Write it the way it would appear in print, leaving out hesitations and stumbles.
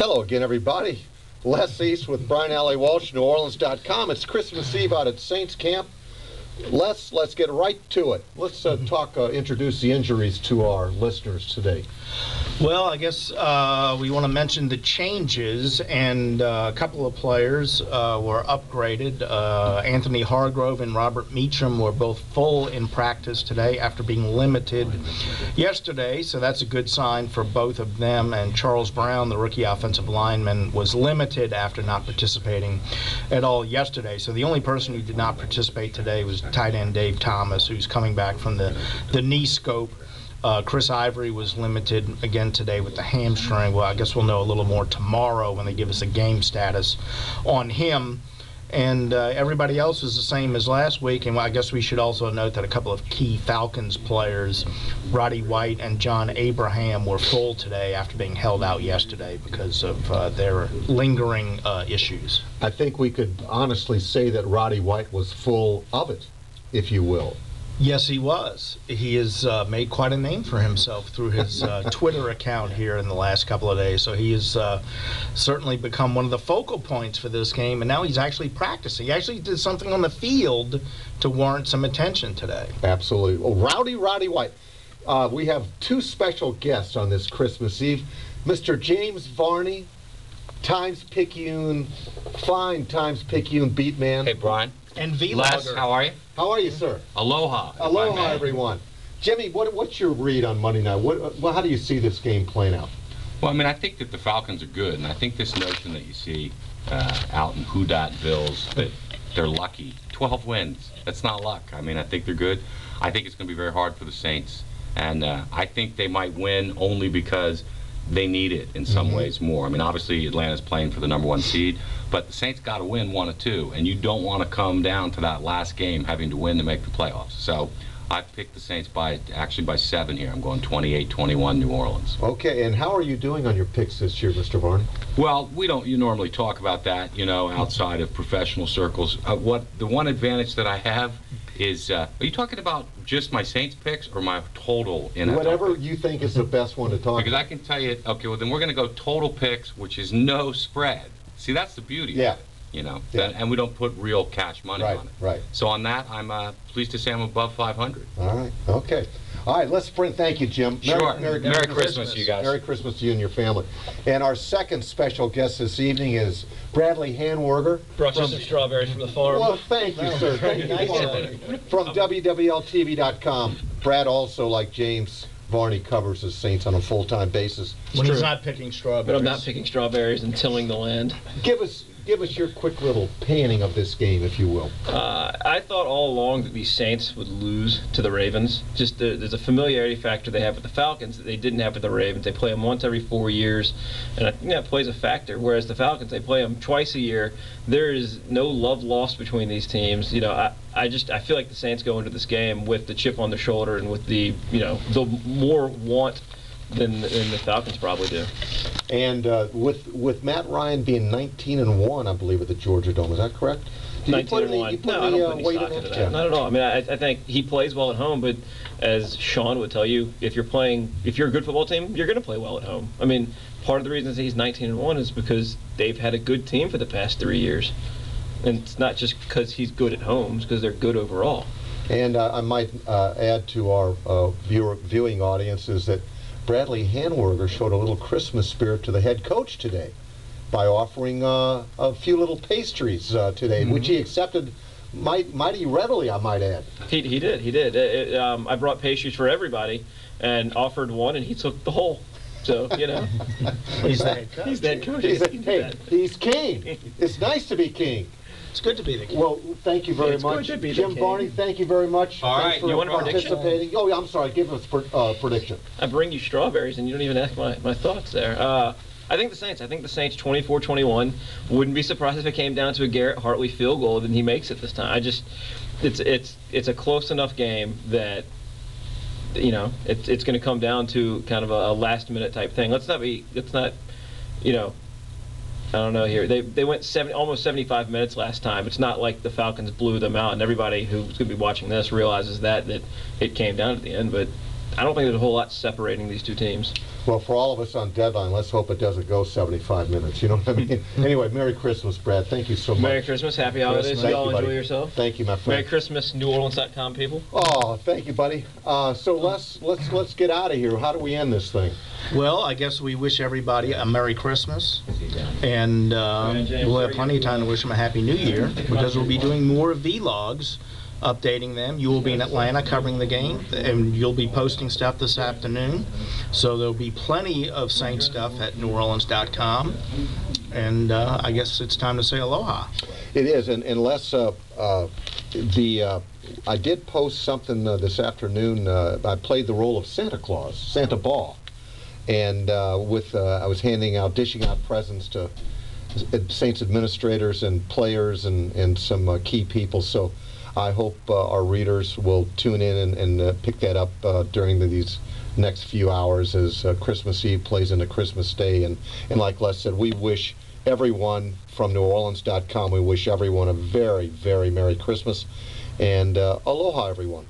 Hello again, everybody. Les East with Brian Allee-Walsh, NewOrleans.com. It's Christmas Eve out at Saints Camp. Let's get right to it. Let's introduce the injuries to our listeners today. Well, I guess we want to mention the changes, and a couple of players were upgraded. Anthony Hargrove and Robert Meacham were both full in practice today after being limited yesterday, so that's a good sign for both of them. And Charles Brown, the rookie offensive lineman, was limited after not participating at all yesterday. So the only person who did not participate today was tight end Dave Thomas, who's coming back from the knee scope. Chris Ivory was limited again today with the hamstring. Well, I guess we'll know a little more tomorrow when they give us a game status on him. And everybody else is the same as last week. And I guess we should also note that a couple of key Falcons players, Roddy White and John Abraham, were full today after being held out yesterday because of their lingering issues. I think we could honestly say that Roddy White was full of it, if you will. Yes, he was. He has made quite a name for himself through his Twitter account here in the last couple of days. So he has certainly become one of the focal points for this game, and now he's actually practicing. He actually did something on the field to warrant some attention today. Absolutely. Well, Roddy White. We have two special guests on this Christmas Eve. Mr. James Varney, Times-Picayune, fine Times-Picayune beat man. Hey, Brian. And vlogger. Les, how are you? How are you, sir? Aloha. Aloha, everyone. Jimmy, what's your read on Monday night? How do you see this game playing out? Well, I mean, I think that the Falcons are good, and I think this notion that you see out in Houdatville's that they're lucky. 12 wins. That's not luck. I mean, I think they're good. I think it's going to be very hard for the Saints, and I think they might win only because they need it in some ways more. I mean, obviously Atlanta's playing for the #1 seed, but the Saints got to win 1 or 2, and you don't want to come down to that last game having to win to make the playoffs. So I picked the Saints by 7 here. I'm going 28-21 New Orleans. Okay, and how are you doing on your picks this year, Mr. Varney? Well, you normally talk about that, outside of professional circles. The one advantage that I have is, are you talking about just my Saints picks or my total NFL Whatever picks? You think is the best one to talk Because about. I can tell you, okay, well then we're going to go total picks, which is no spread. See, that's the beauty of it, and we don't put real cash money on it. Right. So on that, I'm pleased to say I'm above 500. All right, okay. All right, let's sprint. Thank you, Jim. Sure. Merry Christmas to you guys. Merry Christmas to you and your family. And our second special guest this evening is Bradley Hanwerger. Brought you some strawberries from the farm. Well, thank you, sir. Thank you. From WWLTV.com. Brad also, like James Varney, covers the Saints on a full-time basis. When he's not picking strawberries. But I'm not picking strawberries and tilling the land. Give us your quick little panning of this game, if you will. I thought all along that these Saints would lose to the Ravens. Just there's a familiarity factor they have with the Falcons that they didn't have with the Ravens. They play them once every 4 years, and I think that plays a factor. Whereas the Falcons, they play them twice a year. There is no love lost between these teams. I feel like the Saints go into this game with the chip on their shoulder and with the more want than the Falcons probably do. And with Matt Ryan being 19-1, I believe, at the Georgia Dome, is that correct? 19-1. No, I don't put any stock into that. Not at all. I mean, I think he plays well at home, but as Sean would tell you, if you're a good football team, you're going to play well at home. I mean, part of the reason that he's 19-1 is because they've had a good team for the past 3 years. And it's not just because he's good at home, it's because they're good overall. And I might add to our viewing audience is that Bradley Hanwerger showed a little Christmas spirit to the head coach today by offering a few little pastries today, which he accepted mighty readily, I might add. He did. I brought pastries for everybody and offered one, and he took the whole. So, He's the head coach. He's the head coach. He's king. It's nice to be king. It's good to be the king. Well, thank you very much. Jim Varney, thank you very much. All right, for you want a prediction? participating. Oh, yeah, I'm sorry. Give us a prediction. I bring you strawberries, and you don't even ask my thoughts there. I think the Saints 24-21. Wouldn't be surprised if it came down to a Garrett Hartley field goal, and he makes it this time. It's a close enough game that it's going to come down to kind of a last minute type thing. Let's not I don't know here. They went almost 75 minutes last time. It's not like the Falcons blew them out, and everybody who's going to be watching this realizes that it came down at the end. But I don't think there's a whole lot separating these two teams. Well, for all of us on deadline, let's hope it doesn't go 75 minutes. You know what I mean? Anyway, Merry Christmas, Brad. Thank you so much. Merry Christmas, Happy Holidays. Thank You all you, buddy. enjoy yourself. Thank you, my friend. Merry Christmas, NewOrleans.com people. Oh, thank you, buddy. So let's get out of here. How do we end this thing? Well, I guess we wish everybody a Merry Christmas, and we'll have plenty of time to wish them a Happy New Year, because we'll be doing more vlogs, updating them. You will be in Atlanta covering the game, and you'll be posting stuff this afternoon. So there'll be plenty of Saint stuff at NewOrleans.com, and I guess it's time to say aloha. It is, and unless I did post something this afternoon. I played the role of Santa Claus, Santa Ball, and I was dishing out presents to Saints administrators and players and some key people. So I hope our readers will tune in and pick that up during these next few hours as Christmas Eve plays into Christmas Day. And like Les said, we wish everyone from NewOrleans.com, we wish everyone a very, very Merry Christmas. And aloha, everyone.